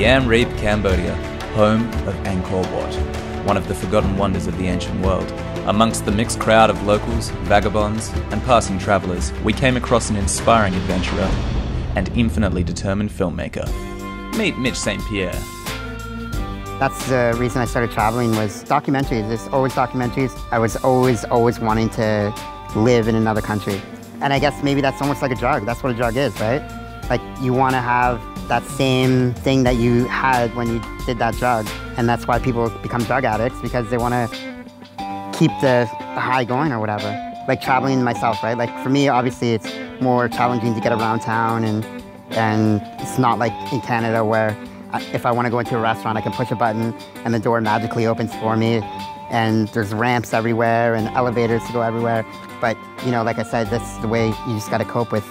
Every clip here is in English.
Siem Reap, Cambodia, home of Angkor Wat, one of the forgotten wonders of the ancient world. Amongst the mixed crowd of locals, vagabonds, and passing travellers, we came across an inspiring adventurer and infinitely determined filmmaker. Meet Mitch St.Pierre. That's the reason I started traveling, was documentaries. There's always documentaries. I was always wanting to live in another country. And I guess maybe that's almost like a drug. That's what a drug is, right? Like, you want to have that same thing that you had when you did that drug. And that's why people become drug addicts, because they want to keep the high going or whatever. Like traveling myself, right? Like for me, obviously it's more challenging to get around town, and it's not like in Canada where if I want to go into a restaurant, I can push a button and the door magically opens for me, and there's ramps everywhere and elevators to go everywhere. But, you know, like I said, that's the way you just got to cope with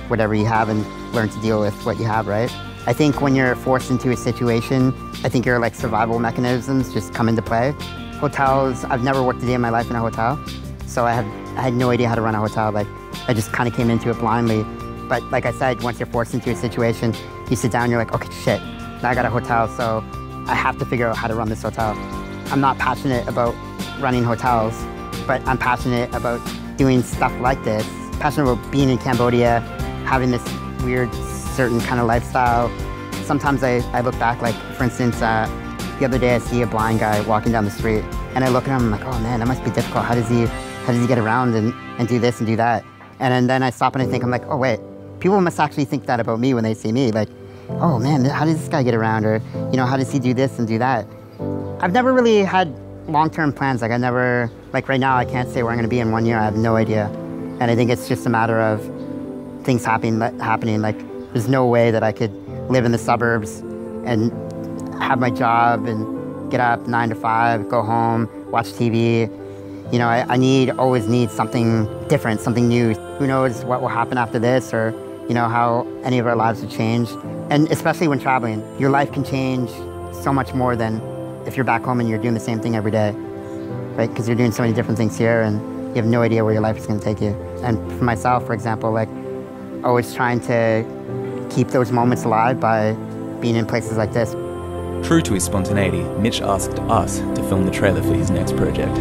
whatever you have and learn to deal with what you have, right? I think when you're forced into a situation, I think your like survival mechanisms just come into play. Hotels, I've never worked a day in my life in a hotel, so I had no idea how to run a hotel. Like, I just kind of came into it blindly. But like I said, once you're forced into a situation, you sit down, you're like, okay, shit, now I got a hotel, so I have to figure out how to run this hotel. I'm not passionate about running hotels, but I'm passionate about doing stuff like this. Passionate about being in Cambodia, having this weird, certain kind of lifestyle. Sometimes I look back, like, for instance, the other day I see a blind guy walking down the street, and I look at him, I'm like, oh man, that must be difficult. How does he get around and do this and do that? And then I stop and I think, I'm like, oh wait, people must actually think that about me when they see me. Like, oh man, how does this guy get around? Or, you know, how does he do this and do that? I've never really had long-term plans. Like, I never, like right now, I can't say where I'm gonna be in 1 year. I have no idea. And I think it's just a matter of things happening. Like, there's no way that I could live in the suburbs and have my job and get up 9 to 5, go home, watch TV. You know, I always need something different, something new. Who knows what will happen after this, or, you know, how any of our lives will change. And especially when traveling, your life can change so much more than if you're back home and you're doing the same thing every day, right? Because you're doing so many different things here and you have no idea where your life is going to take you. And for myself, for example, like, always trying to keep those moments alive by being in places like this. True to his spontaneity, Mitch asked us to film the trailer for his next project.